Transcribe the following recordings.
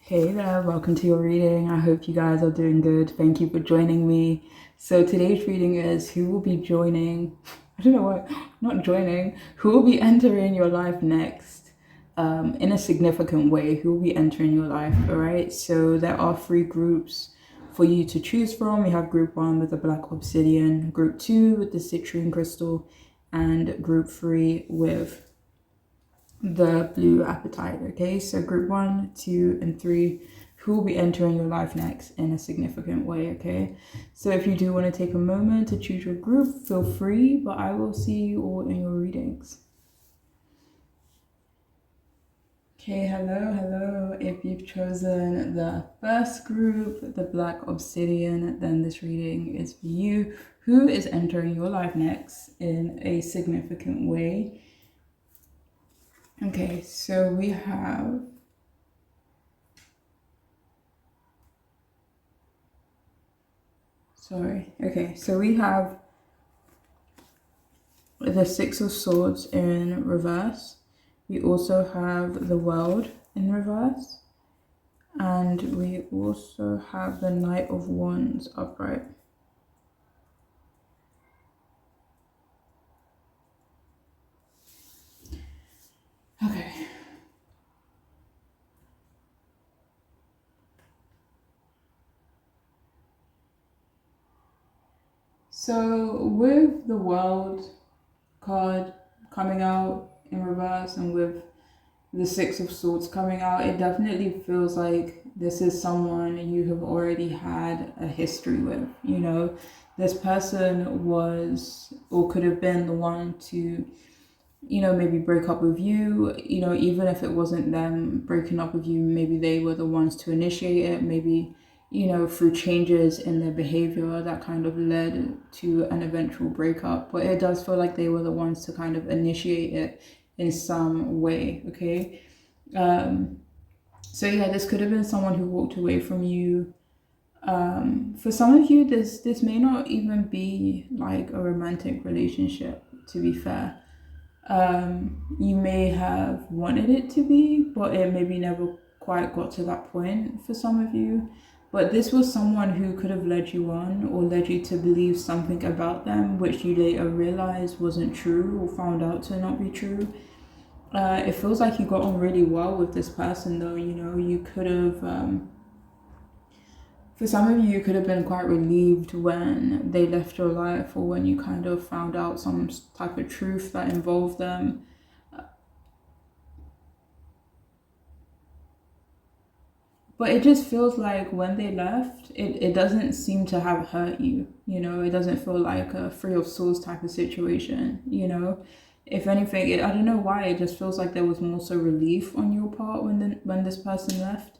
Hey there, welcome to your reading. I hope you guys are doing good. Thank you for joining me. So today's reading is who will be joining, I don't know why, not joining, who will be entering your life next in a significant way, who will be entering your life, all right? So there are 3 groups for you to choose from. We have group 1 with the black obsidian, group 2 with the citrine crystal, and group 3 with the blue appetite. Okay, so group 1, 2, and 3, who will be entering your life next in a significant way. Okay, so if you do want to take a moment to choose your group, feel free, but I will see you all in your readings. Okay, hello. If you've chosen the first group, the black obsidian, then this reading is for you. Who is entering your life next in a significant way? Okay, so we have the Six of Swords in reverse. We also have the World in reverse. And we also have the Knight of Wands upright. Okay. So with the World card coming out in reverse and with the Six of Swords coming out, it definitely feels like this is someone you have already had a history with. You know, this person was or could have been the one to, you know, maybe break up with you. You know, even if it wasn't them breaking up with you, maybe they were the ones to initiate it. Maybe, you know, through changes in their behavior that kind of led to an eventual breakup. But it does feel like they were the ones to kind of initiate it in some way. Okay, so yeah, this could have been someone who walked away from you. For some of you, this may not even be like a romantic relationship, to be fair. You may have wanted it to be, but it maybe never quite got to that point for some of you. But this was someone who could have led you on or led you to believe something about them, which you later realized wasn't true or found out to not be true. It feels like you got on really well with this person, though. You know, you could have, for some of you, you could have been quite relieved when they left your life or when you kind of found out some type of truth that involved them. But it just feels like when they left, it doesn't seem to have hurt you. You know, it doesn't feel like a Three of Swords type of situation, you know. If anything, I don't know why, it just feels like there was more so relief on your part when this person left.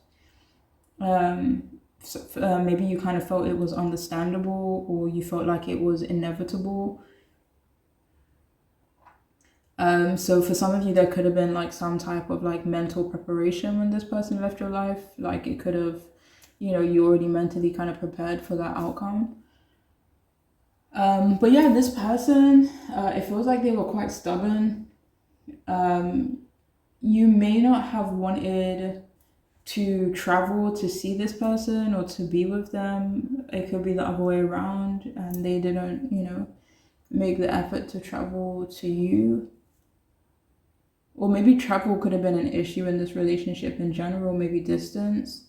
Maybe you kind of felt it was understandable or you felt like it was inevitable. So for some of you, there could have been like some type of like mental preparation when this person left your life. Like it could have, you know, you already mentally kind of prepared for that outcome. But yeah, this person, it feels like they were quite stubborn. You may not have wanted to travel to see this person or to be with them. It could be the other way around and they didn't, you know, make the effort to travel to you. Or maybe travel could have been an issue in this relationship in general, maybe distance.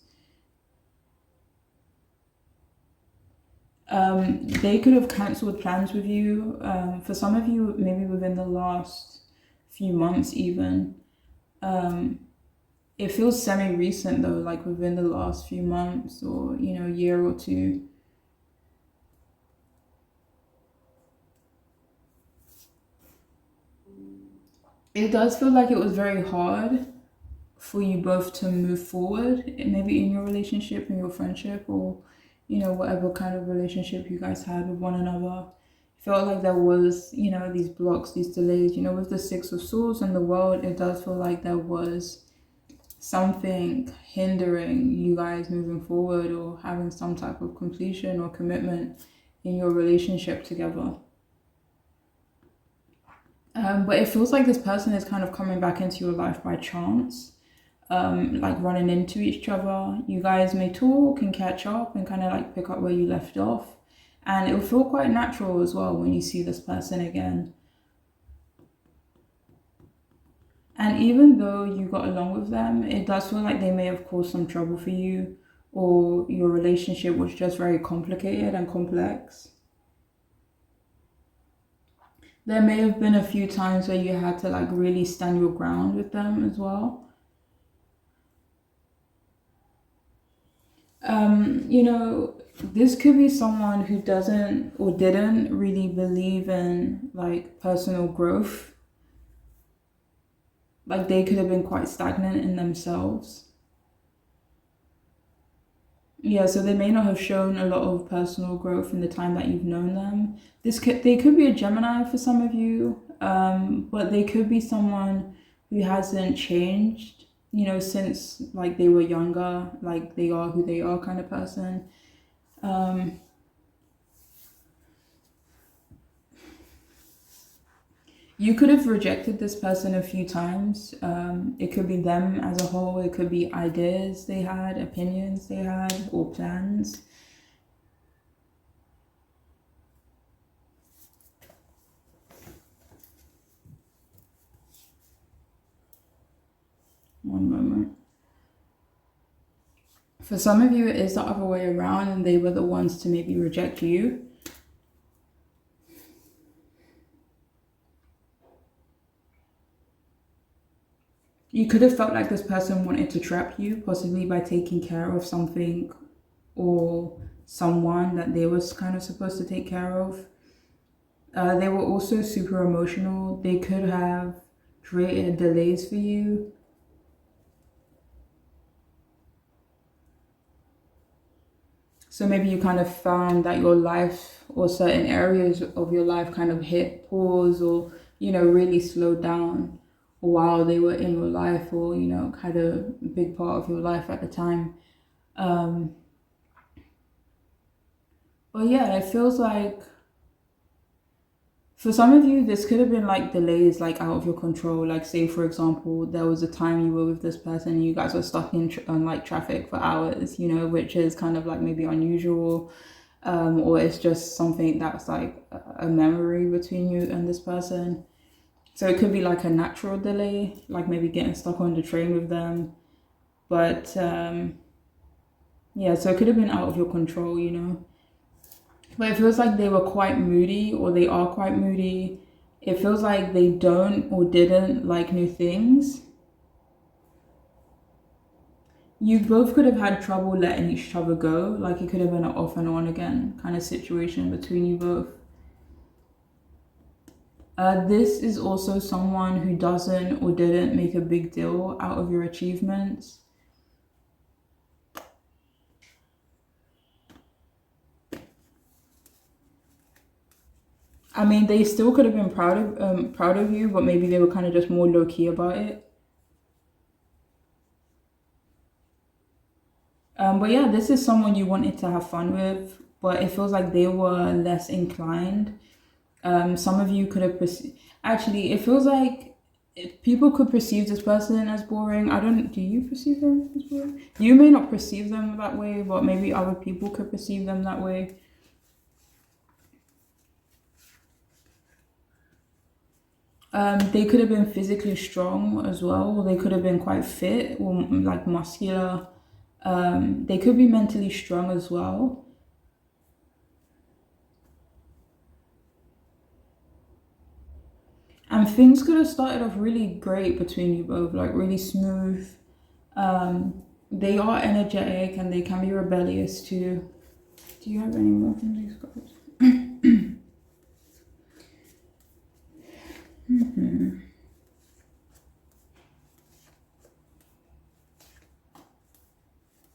They could have cancelled plans with you. For some of you, maybe within the last few months even. It feels semi-recent though, like within the last few months or, you know, year or two. It does feel like it was very hard for you both to move forward, maybe in your relationship, in your friendship, or, you know, whatever kind of relationship you guys had with one another. It felt like there was, you know, these blocks, these delays, you know, with the Six of Swords and the World, it does feel like there was something hindering you guys moving forward or having some type of completion or commitment in your relationship together. But it feels like this person is kind of coming back into your life by chance. like running into each other. You guys may talk and catch up and kind of like pick up where you left off. And it'll feel quite natural as well when you see this person again. And even though you got along with them, it does feel like they may have caused some trouble for you, or your relationship was just very complicated and complex. There may have been a few times where you had to like really stand your ground with them as well. You know, this could be someone who doesn't or didn't really believe in like personal growth. Like they could have been quite stagnant in themselves. Yeah, so they may not have shown a lot of personal growth in the time that you've known them. They could be a Gemini for some of you, but they could be someone who hasn't changed, you know, since like they were younger, like they are who they are kind of person. You could have rejected this person a few times. It could be them as a whole. It could be ideas they had, opinions they had, or plans. One moment. For some of you, it is the other way around, and they were the ones to maybe reject you. You could have felt like this person wanted to trap you, possibly by taking care of something or someone that they was kind of supposed to take care of. They were also super emotional. They could have created delays for you. So maybe you kind of found that your life or certain areas of your life kind of hit pause, or, you know, really slowed down while they were in your life, or, you know, kind of a big part of your life at the time. But yeah, it feels like for some of you, this could have been like delays, like out of your control. Like say, for example, there was a time you were with this person and you guys were stuck on like traffic for hours, you know, which is kind of like maybe unusual. Or it's just something that's like a memory between you and this person. So it could be like a natural delay, like maybe getting stuck on the train with them. But yeah, so it could have been out of your control, you know. But it feels like they were quite moody, or they are quite moody. It feels like they don't or didn't like new things. You both could have had trouble letting each other go. Like it could have been an off and on again kind of situation between you both. This is also someone who doesn't or didn't make a big deal out of your achievements. I mean, they still could have been proud of you, but maybe they were kind of just more low key about it. But yeah, this is someone you wanted to have fun with, but it feels like they were less inclined. Some of you could have actually, it feels like people could perceive this person as boring. I don't, do you perceive them as boring? You may not perceive them that way, but maybe other people could perceive them that way. They could have been physically strong as well. They could have been quite fit or like muscular. They could be mentally strong as well. And things could have started off really great between you both, like really smooth. They are energetic and they can be rebellious too. Do you have any more from these cards?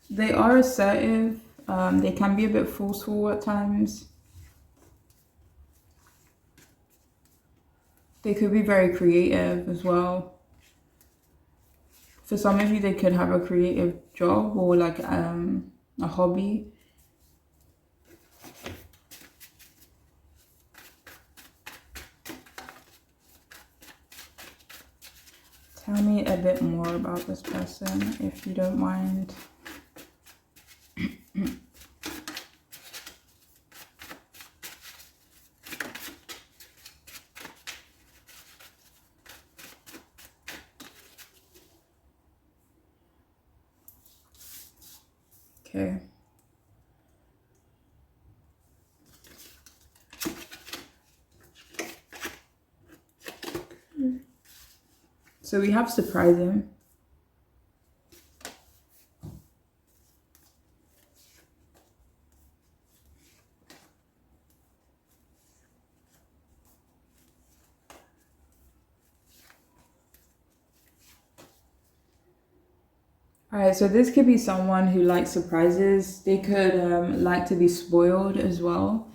They are assertive. They can be a bit forceful at times. They could be very creative as well. For some of you, they could have a creative job or like a hobby. Tell me a bit more about this person, if you don't mind. Okay. So we have surprising. Alright, so this could be someone who likes surprises. They could like to be spoiled as well.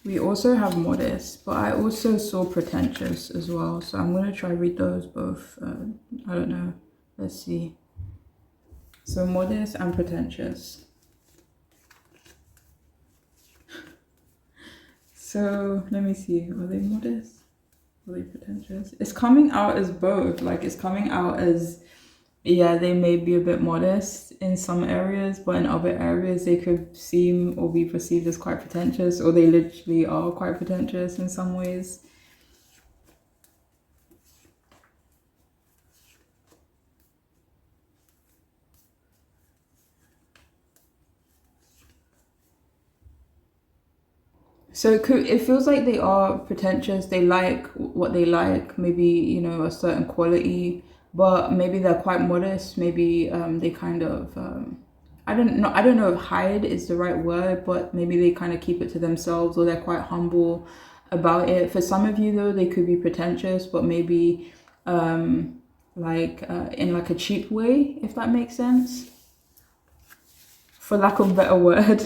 We also have modest, but I also saw pretentious as well. So I'm going to try read those both. I don't know. Let's see. So modest and pretentious. So let me see. Are they modest? Are they pretentious? It's coming out as both. Like it's coming out as, yeah, they may be a bit modest in some areas, but in other areas they could seem or be perceived as quite pretentious, or they literally are quite pretentious in some ways. So it feels like they are pretentious. They like what they like, maybe, you know, a certain quality, but maybe they're quite modest. Maybe they kind of I don't know if hide is the right word, but maybe they kind of keep it to themselves, or they're quite humble about it. For some of you though, they could be pretentious, but maybe in like a cheap way, if that makes sense. For lack of a better word.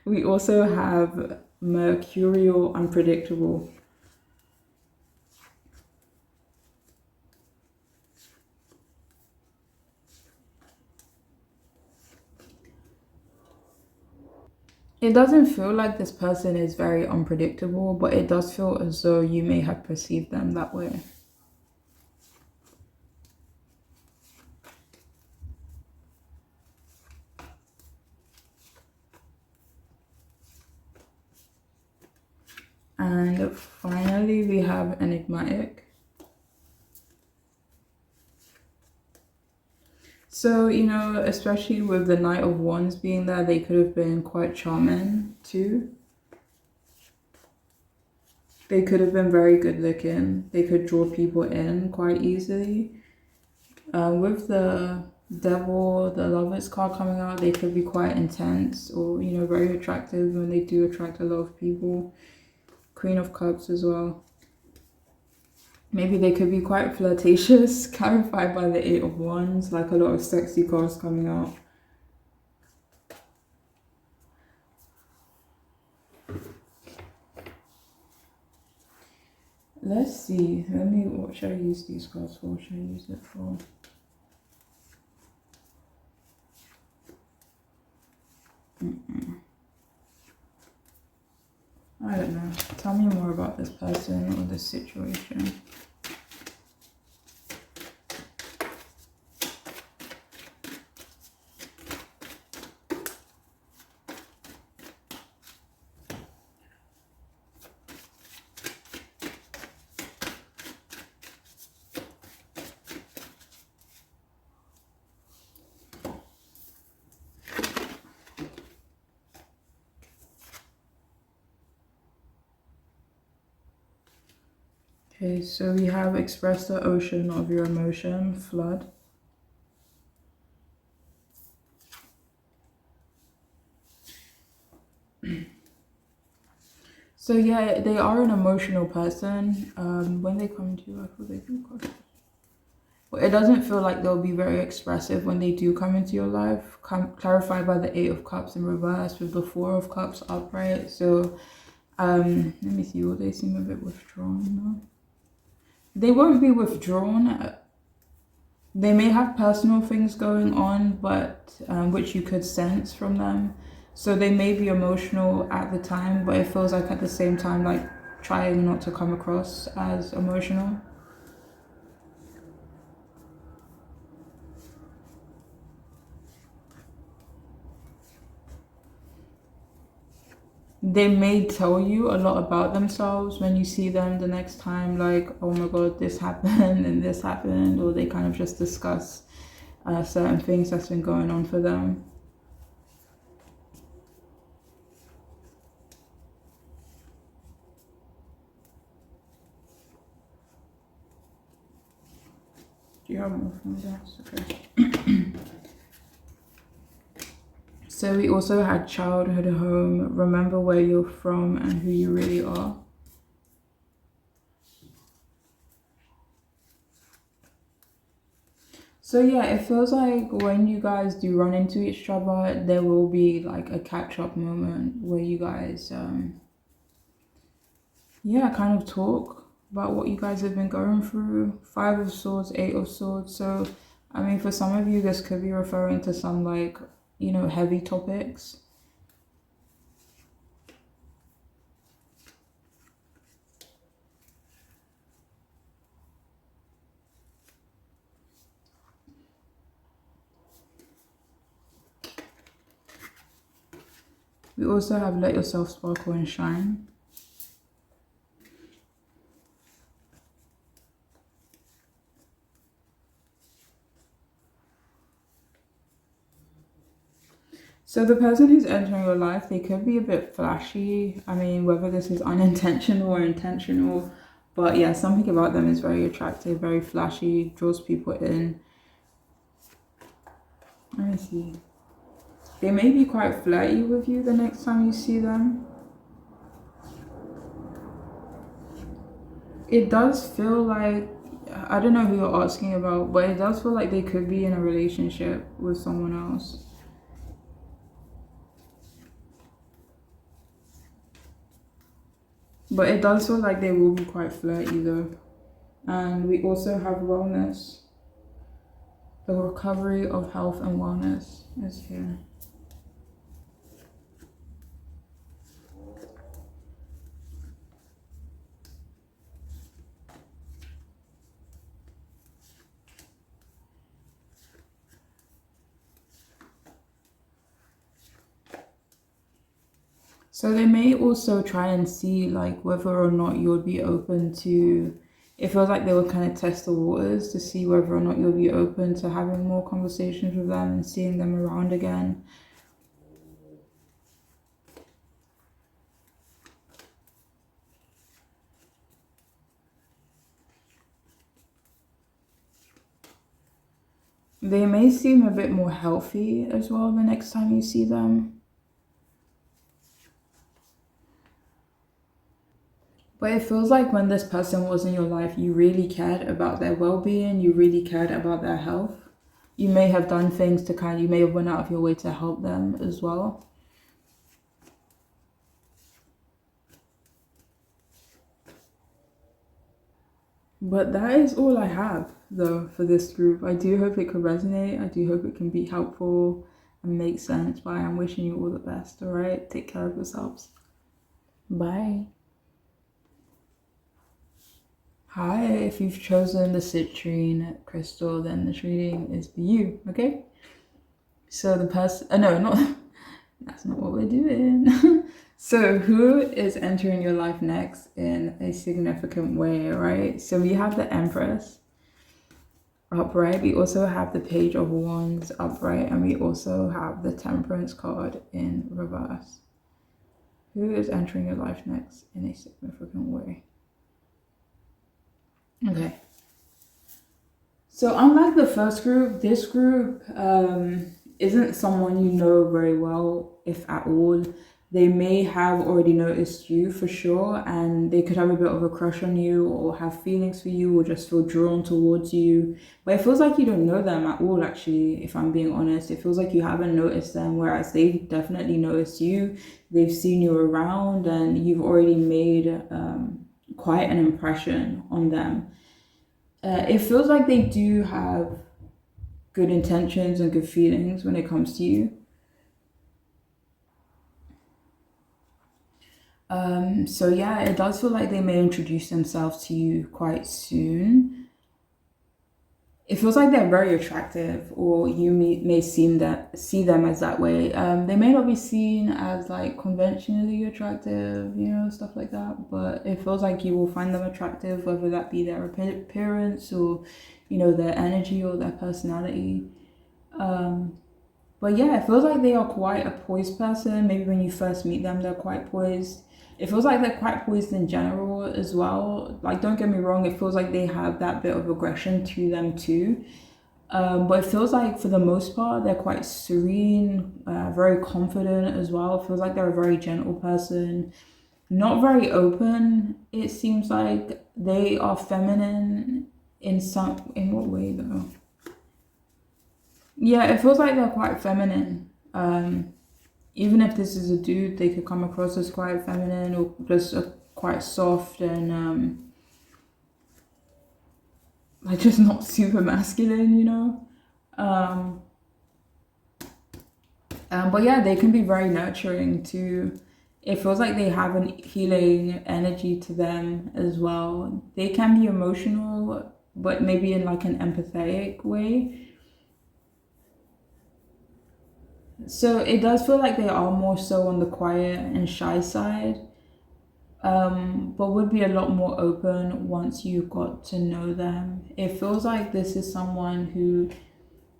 We also have mercurial, unpredictable. It doesn't feel like this person is very unpredictable, but it does feel as though you may have perceived them that way. And finally, we have enigmatic. So, you know, especially with the Knight of Wands being there, they could have been quite charming too. They could have been very good looking. They could draw people in quite easily. With the Devil, the Lovers card coming out, they could be quite intense or, you know, very attractive when they do attract a lot of people. Queen of Cups as well. Maybe they could be quite flirtatious, clarified by the Eight of Wands, like a lot of sexy cards coming out. Let's see. What should I use these cards for? What should I use it for? I don't know. Tell me more about this person or this situation. Okay, so we have express the ocean of your emotion, flood. So yeah, they are an emotional person. When they come to you, I feel they do come. But it doesn't feel like they'll be very expressive when they do come into your life. Clarified by the Eight of Cups in reverse with the Four of Cups upright. So let me see, will they seem a bit withdrawn now? They won't be withdrawn. They may have personal things going on, but which you could sense from them. So they may be emotional at the time, but it feels like at the same time, like trying not to come across as emotional. They may tell you a lot about themselves when you see them the next time, like, oh my god, this happened and this happened, or they kind of just discuss certain things that's been going on for them. Do you have more from that? Okay. So we also had childhood home, remember where you're from and who you really are. So yeah, it feels like when you guys do run into each other, there will be like a catch-up moment where you guys, yeah, kind of talk about what you guys have been going through. 5 of Swords, 8 of Swords. So, I mean, for some of you, this could be referring to some like, you know, heavy topics. We also have let yourself sparkle and shine. So the person who's entering your life, they could be a bit flashy. I mean, whether this is unintentional or intentional, but yeah, something about them is very attractive, very flashy, draws people in. Let me see. They may be quite flirty with you the next time you see them. It does feel like, I don't know who you're asking about, but it does feel like they could be in a relationship with someone else. But it does feel like they will be quite flirty though. And we also have wellness. The recovery of health and wellness is here. So they may also try and see like whether or not you'll be open to, it feels like they would kind of test the waters to see whether or not you'll be open to having more conversations with them and seeing them around again. They may seem a bit more healthy as well the next time you see them. But it feels like when this person was in your life, you really cared about their well-being, you really cared about their health. You may have done things to you may have went out of your way to help them as well. But that is all I have though for this group. I do hope it could resonate. I do hope it can be helpful and make sense. But I am wishing you all the best, alright? Take care of yourselves. Bye. Hi, if you've chosen the citrine crystal, then this reading is for you, okay? So the person, no, not, that's not what we're doing. So who is entering your life next in a significant way, right? So we have the Empress upright. We also have the Page of Wands upright. And we also have the Temperance card in reverse. Who is entering your life next in a significant way? Okay. So unlike the first group, this group isn't someone you know very well, if at all. They may have already noticed you for sure, and they could have a bit of a crush on you or have feelings for you or just feel drawn towards you. But it feels like you don't know them at all, actually, if I'm being honest. It feels like you haven't noticed them, whereas they've definitely noticed you. They've seen you around and you've already made quite an impression on them. It feels like they do have good intentions and good feelings when it comes to you. So yeah, it does feel like they may introduce themselves to you quite soon. It feels like they're very attractive, or you may see them as that way. They may not be seen as like conventionally attractive, stuff like that. But it feels like you will find them attractive, whether that be their appearance or, their energy or their personality. But yeah, it feels like they are quite a poised person. Maybe when you first meet them, they're quite poised. It feels like they're quite poised in general as well. Like, don't get me wrong, it feels like they have that bit of aggression to them too. But it feels like for the most part, they're quite serene, very confident as well. It feels like they're a very gentle person, not very open. It seems like they are feminine in what way though? Yeah, it feels like they're quite feminine. Even if this is a dude, they could come across as quite feminine or just quite soft and like just not super masculine. Um, but yeah, they can be very nurturing too. It feels like they have an healing energy to them as well. They can be emotional, but maybe in like an empathetic way. So it does feel like they are more so on the quiet and shy side, but would be a lot more open once you got to know them. It feels like this is someone who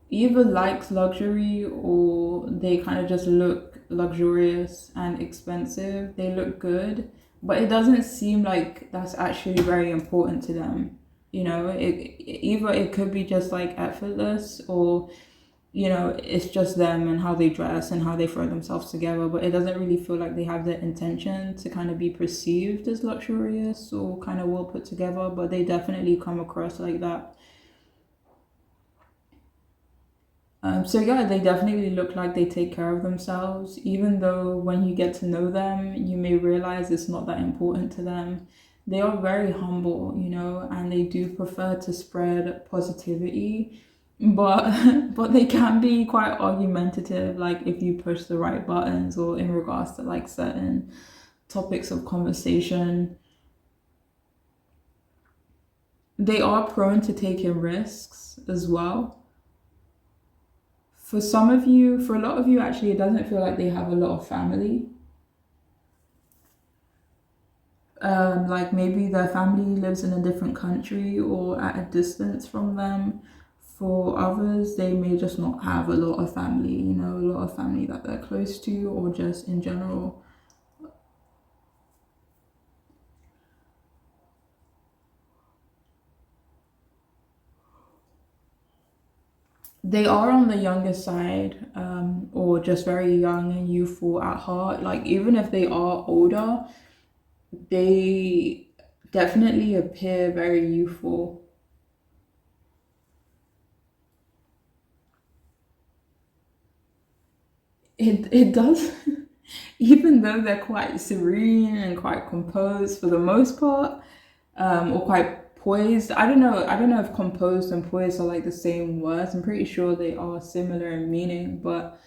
either likes luxury or they kind of just look luxurious and expensive. They look good, but it doesn't seem like that's actually very important to them. Either it could be just like effortless, or it's just them and how they dress and how they throw themselves together, but it doesn't really feel like they have the intention to kind of be perceived as luxurious or kind of well put together, but they definitely come across like that. So yeah, they definitely look like they take care of themselves, even though when you get to know them, you may realize it's not that important to them. They are very humble, and they do prefer to spread positivity, but but they can be quite argumentative, like if you push the right buttons or in regards to like certain topics of conversation. They are prone to taking risks as well. For a lot of you, actually, it doesn't feel like they have a lot of family. Like maybe their family lives in a different country or at a distance from them. For others, they may just not have a lot of family, a lot of family that they're close to, or just in general. They are on the younger side, or just very young and youthful at heart. Like, even if they are older, they definitely appear very youthful. It does. Even though they're quite serene and quite composed for the most part, or quite poised. I don't know if composed and poised are like the same words. I'm pretty sure they are similar in meaning, but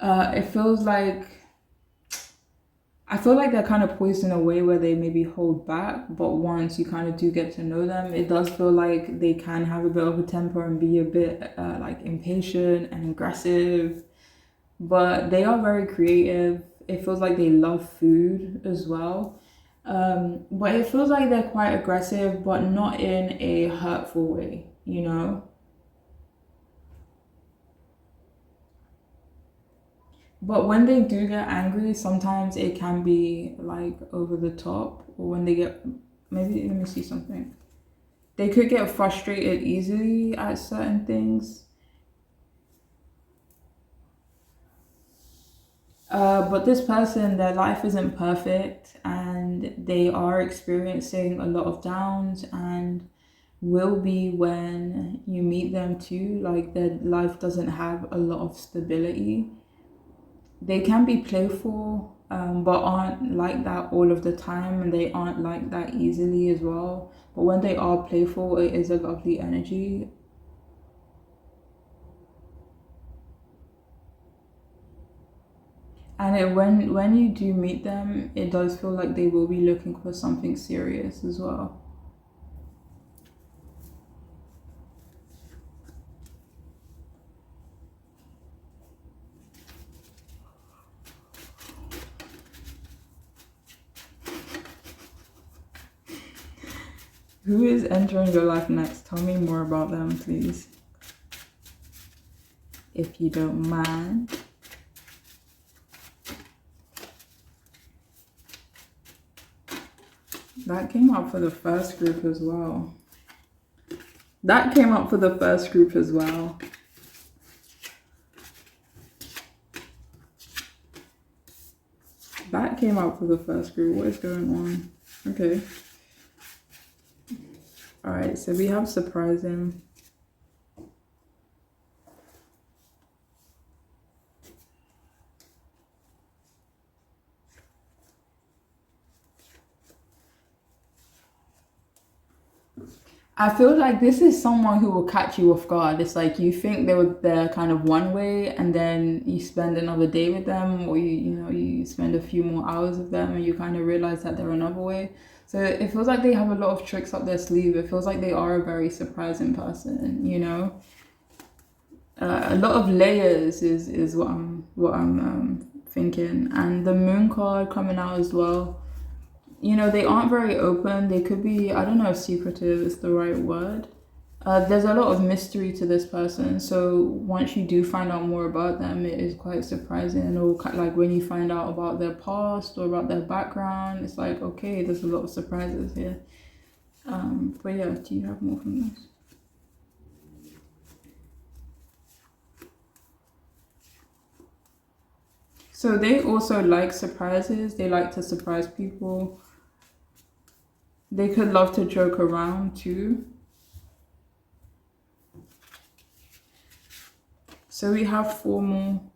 it feels like I feel like they're kind of poised in a way where they maybe hold back, but once you kind of do get to know them, it does feel like they can have a bit of a temper and be a bit like impatient and aggressive, but they are very creative. It feels like they love food as well. But it feels like they're quite aggressive, but not in a hurtful way. But when they do get angry, sometimes it can be like over the top, or when they get, maybe, let me see something. They could get frustrated easily at certain things. But this person, their life isn't perfect and they are experiencing a lot of downs and will be when you meet them too. Like, their life doesn't have a lot of stability. They can be playful, but aren't like that all of the time, and they aren't like that easily as well. but when they are playful, it is a lovely energy. And when you do meet them, it does feel like they will be looking for something serious as well. Who is entering your life next? Tell me more about them, please. If you don't mind. That came up for the first group as well. That came up for the first group as well. That came up for the first group. What is going on? Okay. Alright, so we have surprising. I feel like this is someone who will catch you off guard. It's like you think they're kind of one way, and then you spend another day with them, or you spend a few more hours with them, and you kind of realize that they're another way. So it feels like they have a lot of tricks up their sleeve. It feels like they are a very surprising person. A lot of layers is what I'm thinking, and the moon card coming out as well. They aren't very open. They could be, I don't know if secretive is the right word. There's a lot of mystery to this person. So once you do find out more about them, it is quite surprising. Or like when you find out about their past or about their background, it's like, okay, there's a lot of surprises here. But yeah, do you have more from this? So they also like surprises. They like to surprise people. They could love to joke around too. So we have formal.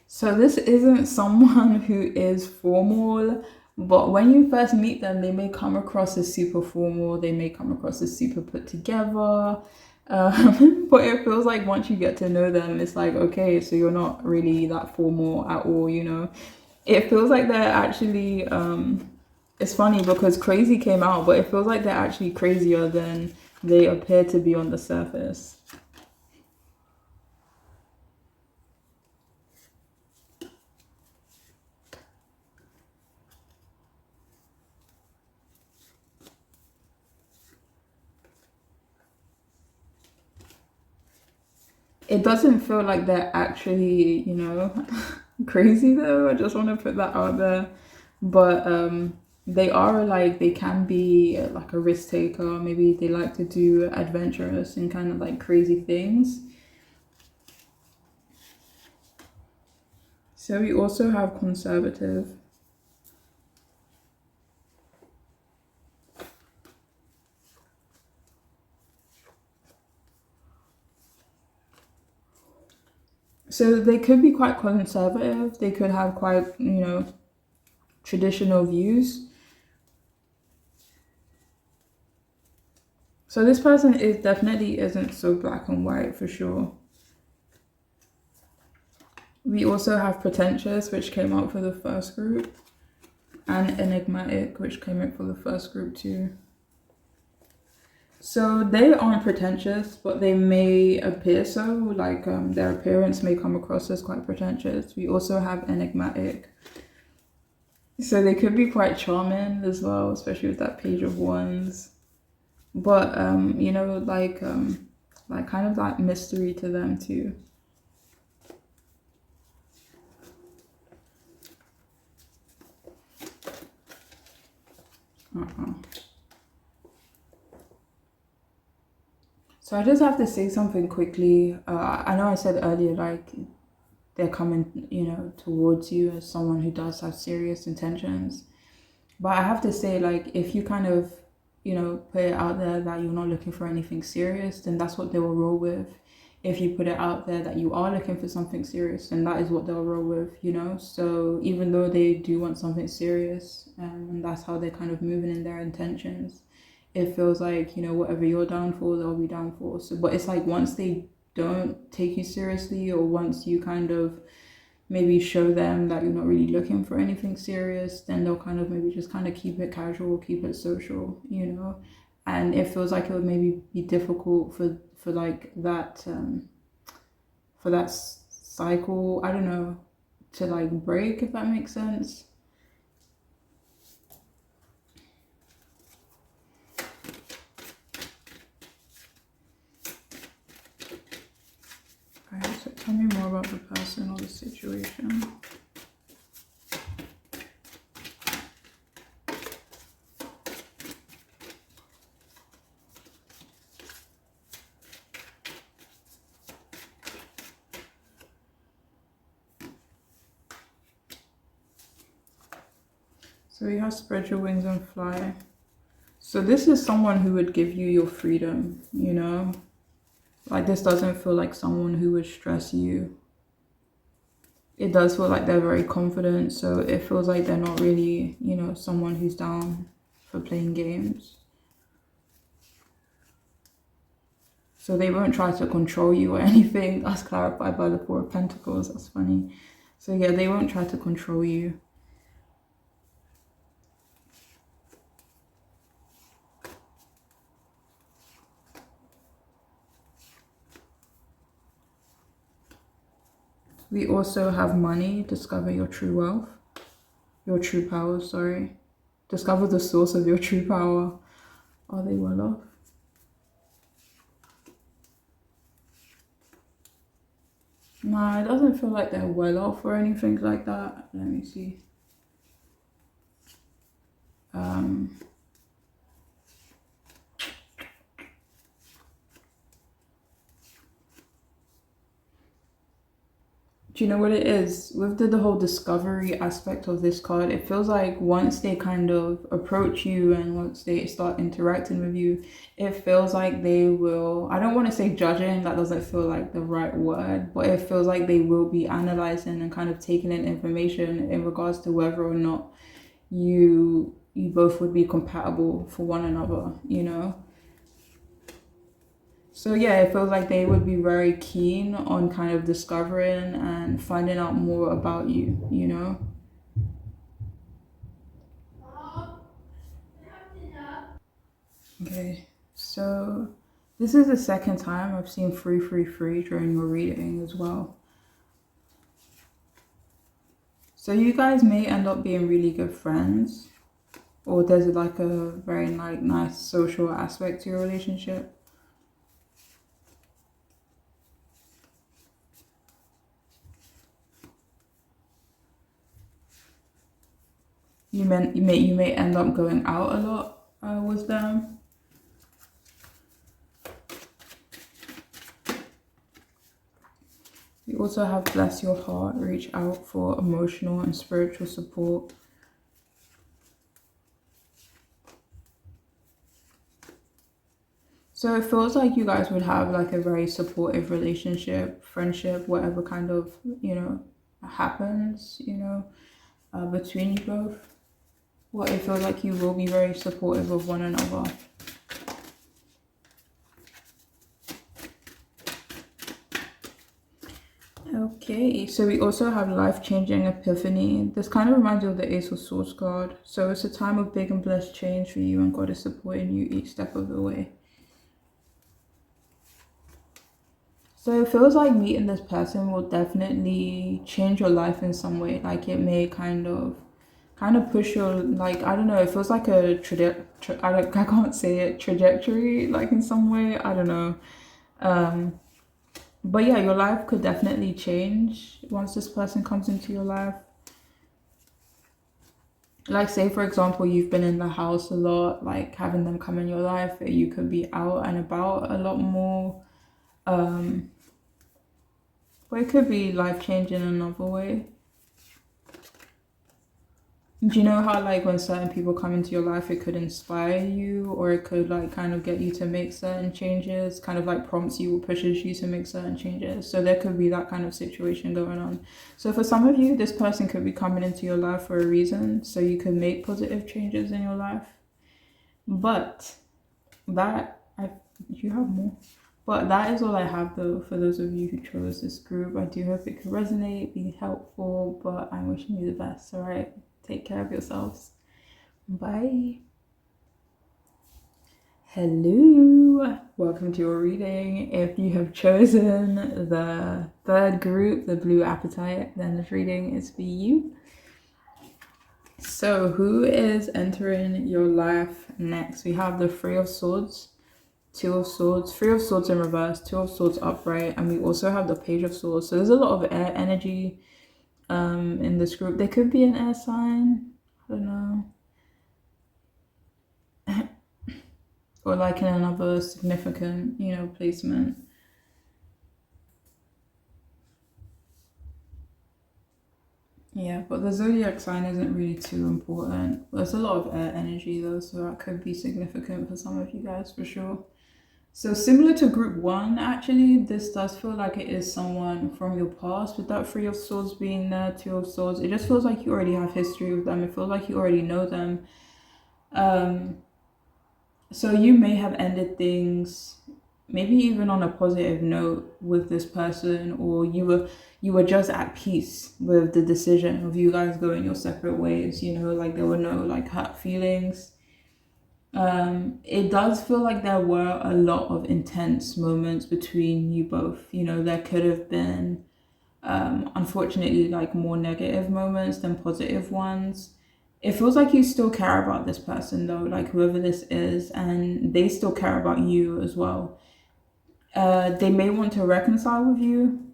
So this isn't someone who is formal, but when you first meet them, they may come across as super formal. They may come across as super put together. But it feels like once you get to know them, it's like, okay, so you're not really that formal at all, It feels like they're actually, it's funny because crazy came out, but it feels like they're actually crazier than they appear to be on the surface. It doesn't feel like they're actually, crazy though. I just want to put that out there. But they are like, they can be like a risk taker. Maybe they like to do adventurous and kind of like crazy things. So we also have conservative. So they could be quite conservative. They could have quite, traditional views. So this person is definitely isn't so black and white for sure. We also have pretentious, which came out for the first group, and enigmatic, which came out for the first group too. So they aren't pretentious, but they may appear so. Like their appearance may come across as quite pretentious. We also have enigmatic. So they could be quite charming as well, especially with that page of wands. But like kind of that mystery to them too. So I just have to say something quickly. I know I said earlier, like, they're coming, towards you as someone who does have serious intentions. But I have to say, like, if you kind of put it out there that you're not looking for anything serious, then that's what they will roll with. If you put it out there that you are looking for something serious, then that is what they'll roll with. So even though they do want something serious, and that's how they're kind of moving in their intentions, it feels like, whatever you're down for, they'll be down for. So, but it's like once they don't take you seriously, or once you kind of maybe show them that you're not really looking for anything serious, then they'll kind of maybe just kind of keep it casual, keep it social. And it feels like it would maybe be difficult for like that for that cycle, I don't know, to like break, if that makes sense. Alright, so tell me more about the person or the situation. So you have spread your wings and fly. So this is someone who would give you your freedom. Like, this doesn't feel like someone who would stress you. It does feel like they're very confident, so it feels like they're not really, someone who's down for playing games. So they won't try to control you or anything. That's clarified by the Four of Pentacles. That's funny. So yeah, they won't try to control you. We also have money. Discover your true wealth. Your true power, sorry. Discover the source of your true power. Are they well off? Nah, it doesn't feel like they're well off or anything like that. Let me see. Do you know what it is? With the whole discovery aspect of this card, it feels like once they kind of approach you and once they start interacting with you, it feels like they will, I don't want to say judging, that doesn't feel like the right word, but it feels like they will be analyzing and kind of taking in information in regards to whether or not you both would be compatible for one another. So yeah, it feels like they would be very keen on kind of discovering and finding out more about you. Okay, so this is the second time I've seen 333 during your reading as well. So you guys may end up being really good friends, or there's like a very nice social aspect to your relationship. You may end up going out a lot with them. You also have bless your heart, reach out for emotional and spiritual support. So it feels like you guys would have like a very supportive relationship, friendship, whatever kind of, happens, between you both. Well, it feels like you will be very supportive of one another. Okay, so we also have life-changing epiphany. This kind of reminds you of the Ace of Swords card. So it's a time of big and blessed change for you, and God is supporting you each step of the way. So it feels like meeting this person will definitely change your life in some way. Like, it may kind of push your, like, I don't know, it feels like a I can't say it, trajectory, like, in some way. I don't know. But yeah, your life could definitely change once this person comes into your life. Like, say for example, you've been in the house a lot, like having them come in your life, you could be out and about a lot more. But it could be life changing in another way. Do you know how like when certain people come into your life, it could inspire you, or it could like kind of get you to make certain changes, kind of like prompts you or pushes you to make certain changes. So there could be that kind of situation going on. So for some of you, this person could be coming into your life for a reason, so you could make positive changes in your life. But that I you have more. But that is all I have though for those of you who chose this group. I do hope it could resonate, be helpful, but I'm wishing you the best, alright? Take care of yourselves. Bye. Hello. Welcome to your reading. If you have chosen the third group, the blue appetite, then this reading is for you. So who is entering your life next? We have the Three of Swords, Two of Swords, Three of Swords in reverse, Two of Swords upright, and we also have the Page of Swords. So there's a lot of air energy in this group. There could be an air sign, I don't know. Or like in another significant, placement. Yeah, but the zodiac sign isn't really too important. There's a lot of air energy though, so that could be significant for some of you guys for sure. So similar to group one, actually, this does feel like it is someone from your past with that Three of Swords being there, Two of Swords. It just feels like you already have history with them. It feels like you already know them. So you may have ended things maybe even on a positive note with this person, or you were just at peace with the decision of you guys going your separate ways, like there were no like hurt feelings. It does feel like there were a lot of intense moments between you both. There could have been unfortunately like more negative moments than positive ones. It feels like you still care about this person though, like whoever this is, and they still care about you as well. They may want to reconcile with you.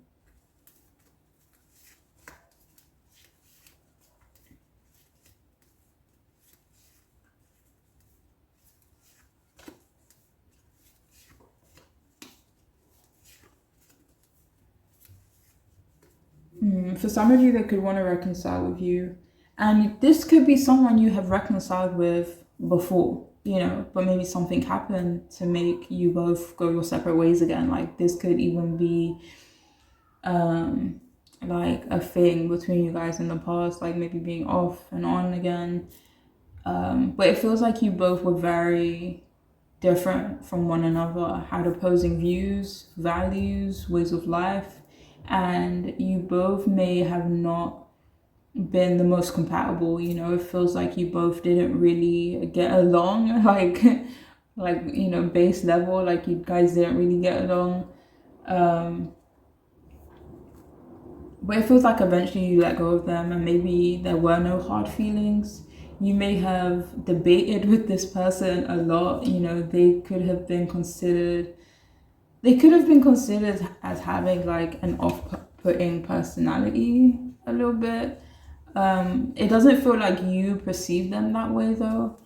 For some of you, they could want to reconcile with you. And this could be someone you have reconciled with before, but maybe something happened to make you both go your separate ways again. Like this could even be like a thing between you guys in the past, like maybe being off and on again. But it feels like you both were very different from one another, had opposing views, values, ways of life, and you both may have not been the most compatible. It feels like you both didn't really get along, like base level, like you guys didn't really get along. But it feels like eventually you let go of them, and maybe there were no hard feelings. You may have debated with this person a lot. They could have been considered as having like an off-putting personality a little bit. It doesn't feel like you perceive them that way though.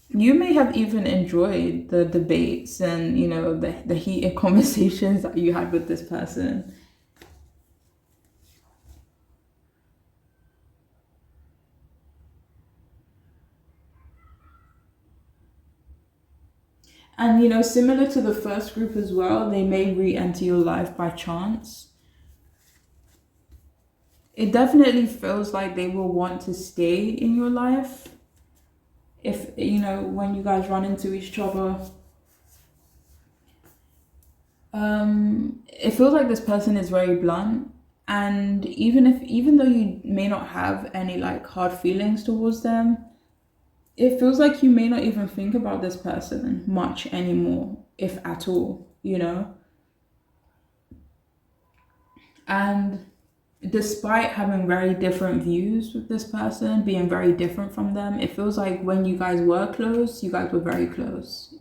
You may have even enjoyed the debates and the heated conversations that you had with this person. And similar to the first group as well, they may re-enter your life by chance. It definitely feels like they will want to stay in your life if when you guys run into each other. It feels like this person is very blunt, and even though you may not have any like hard feelings towards them, it feels like you may not even think about this person much anymore, if at all. And despite having very different views with this person, being very different from them, it feels like when you guys were close, you guys were very close.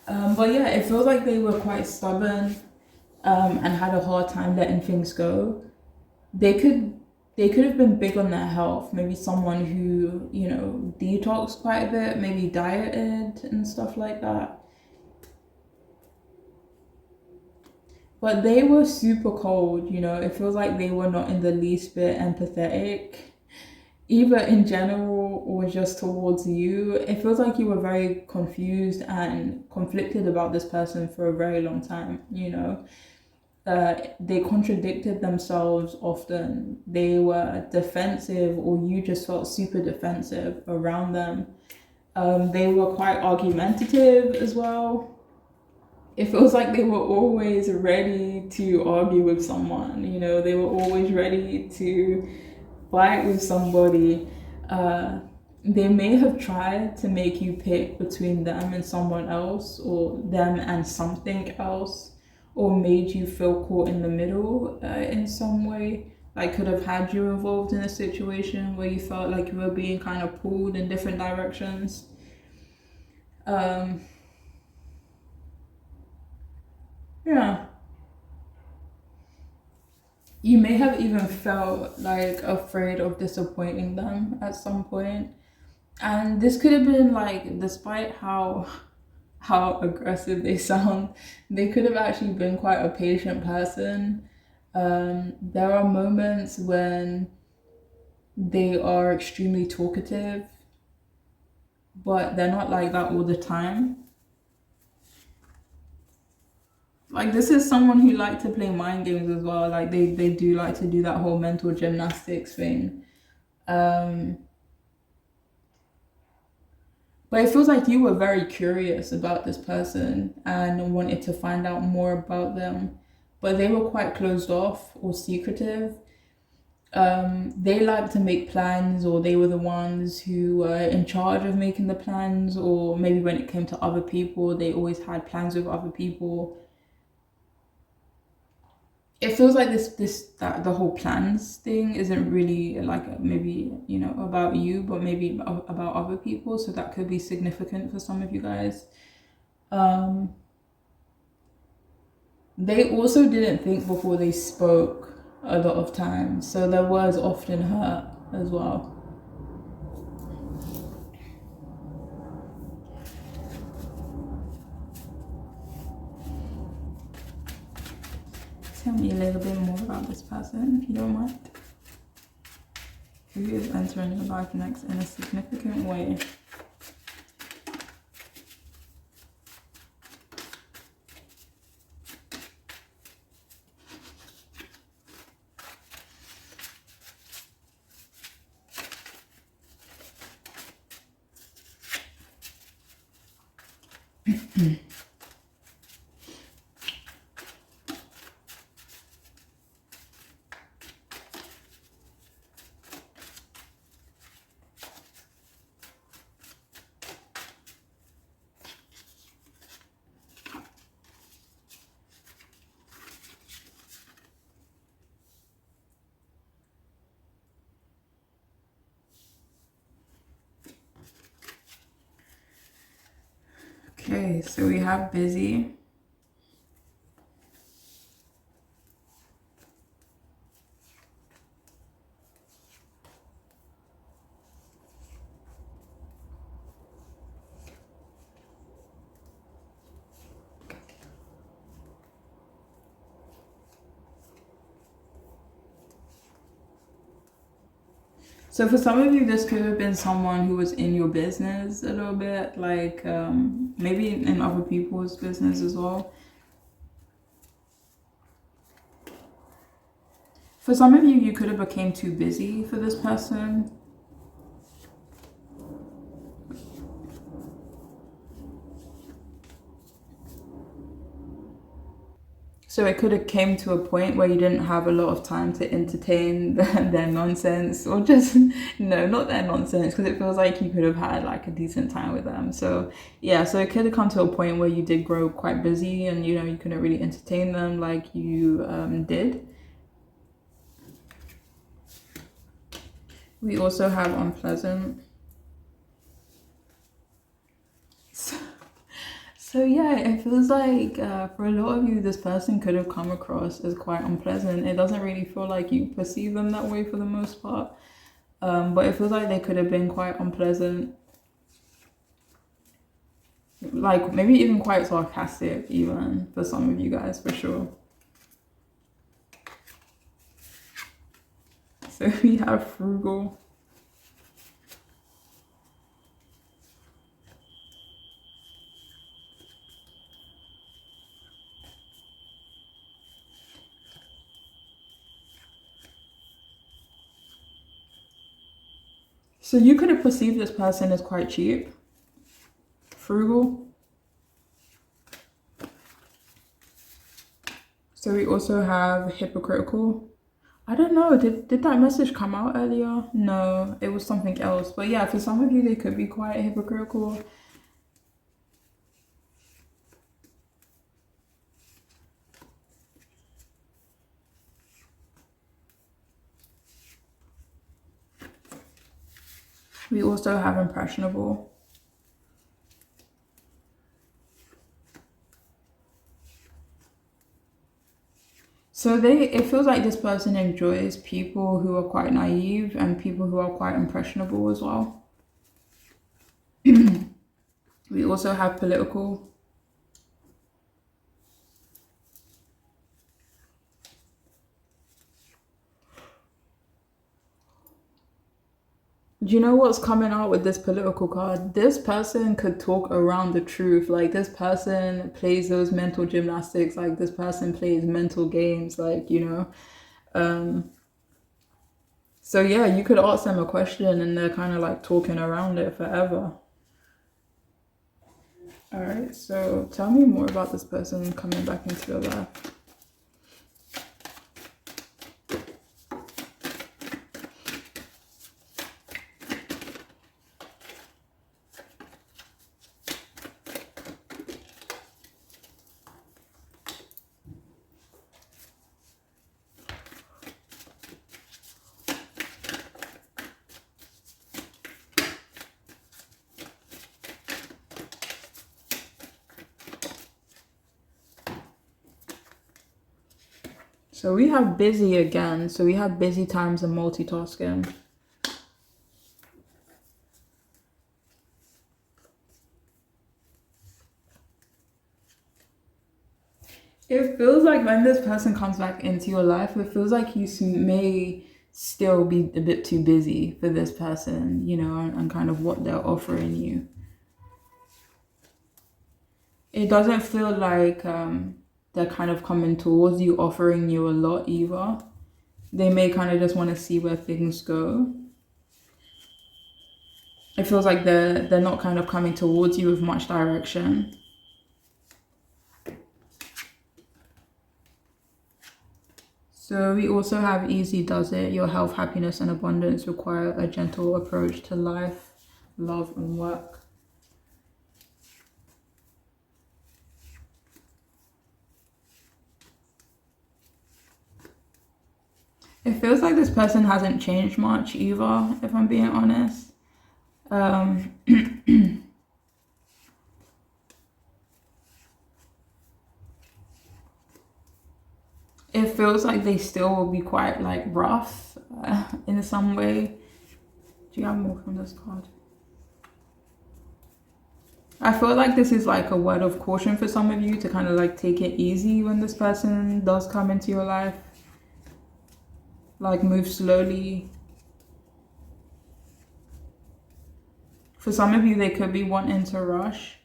But yeah, it feels like they were quite stubborn and had a hard time letting things go. They could have been big on their health. Maybe someone who, detoxed quite a bit, maybe dieted and stuff like that. But they were super cold, you know. It feels like they were not in the least bit empathetic, either in general or just towards you. It feels like you were very confused and conflicted about this person for a very long time, you know. They contradicted themselves often. They were defensive, or you just felt super defensive around them. They were quite argumentative as well. It feels like they were always ready to argue with someone, you know, they were always ready to fight with somebody. They may have tried to make you pick between them and someone else, or them and something else, or made you feel caught in the middle in some way. Like, could have had you involved in a situation where you felt like you were being kind of pulled in different directions. Yeah. You may have even felt like afraid of disappointing them at some point. And this could have been like, despite how aggressive they sound, they could have actually been quite a patient person. There are moments when they are extremely talkative, but they're not like that all the time. Like, this is someone who like to play mind games as well. Like, they do like to do that whole mental gymnastics thing. Um, but it feels like you were very curious about this person and wanted to find out more about them. But they were quite closed off or secretive. They like to make plans, or they were the ones who were in charge of making the plans, or maybe when it came to other people, they always had plans with other people. It feels like that the whole plans thing isn't really like maybe, you know, about you, but maybe about other people, so that could be significant for some of you guys. They also didn't think before they spoke a lot of times, so there was often hurt as well. Tell me a little bit more about this person, if you don't mind. Who is entering your life next in a significant way? Okay, so we have busy. So for some of you, this could have been someone who was in your business a little bit, like maybe in other people's business as well. For some of you, you could have became too busy for this person. So it could have came to a point where you didn't have a lot of time to entertain their nonsense, or just, no, not their nonsense, because it feels like you could have had like a decent time with them. So yeah, so it could have come to a point where you did grow quite busy, and you know, you couldn't really entertain them like you did. We also have unpleasant. So yeah, it feels like for a lot of you, this person could have come across as quite unpleasant. It doesn't really feel like you perceive them that way for the most part. But it feels like they could have been quite unpleasant. Like maybe even quite sarcastic even for some of you guys, for sure. So we have frugal. So you could have perceived this person as quite cheap. Frugal. So we also have hypocritical. I don't know, did that message come out earlier? No, it was something else. But yeah, for some of you, they could be quite hypocritical. We also have impressionable. So it feels like this person enjoys people who are quite naive and people who are quite impressionable as well. We also have political. Do you know what's coming out with this political card? This person could talk around the truth. Like, this person plays those mental gymnastics. Like, this person plays mental games. Like, you know. So yeah, you could ask them a question and they're kind of like talking around it forever. All right, so tell me more about this person coming back into your life. So we have busy again. So we have busy times and multitasking. It feels like when this person comes back into your life, it feels like you may still be a bit too busy for this person, you know, and kind of what they're offering you. It doesn't feel like they're kind of coming towards you, offering you a lot either. They may kind of just want to see where things go. It feels like they're not kind of coming towards you with much direction. So we also have easy does it. Your health, happiness, and abundance require a gentle approach to life, love, and work. It feels like this person hasn't changed much either, if I'm being honest. It feels like they still will be quite like rough in some way. Do you have more from this card? I feel like this is like a word of caution for some of you to kind of like take it easy when this person does come into your life. Like, move slowly. For some of you, they could be wanting to rush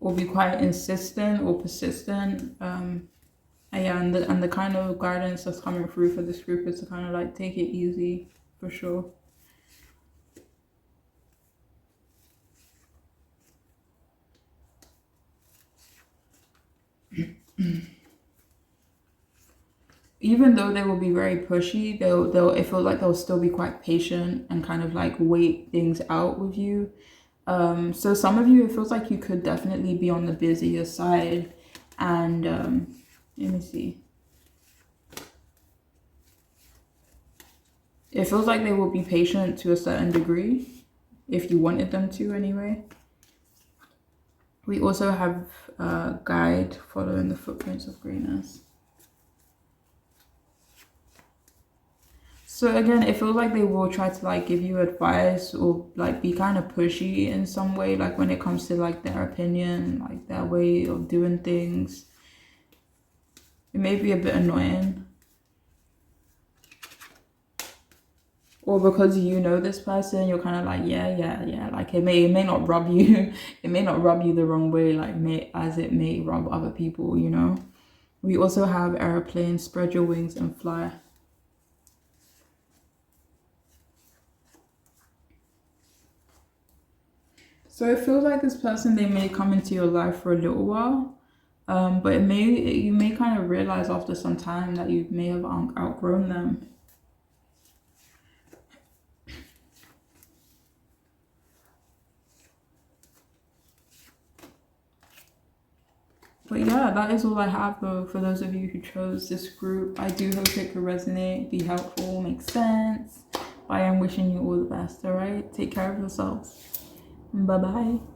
or be quite insistent or persistent. Yeah, and the kind of guidance that's coming through for this group is to kind of like take it easy, for sure. Even though they will be very pushy, it feels like they'll still be quite patient and kind of like wait things out with you. So some of you, it feels like you could definitely be on the busier side. And let me see. It feels like they will be patient to a certain degree, if you wanted them to anyway. We also have guide, following the footprints of greatness. So again, it feels like they will try to like give you advice or like be kind of pushy in some way, like when it comes to like their opinion, like their way of doing things. It may be a bit annoying. or because you know this person, you're kind of like, yeah. Like it may not rub you, it may not rub you the wrong way, like as it may rub other people, you know. We also have airplane, spread your wings and fly. So it feels like this person, they may come into your life for a little while, but you may kind of realize after some time that you may have outgrown them. But yeah, that is all I have though for those of you who chose this group. I do hope it could resonate, be helpful, make sense. I am wishing you all the best, alright? Take care of yourselves. Bye bye.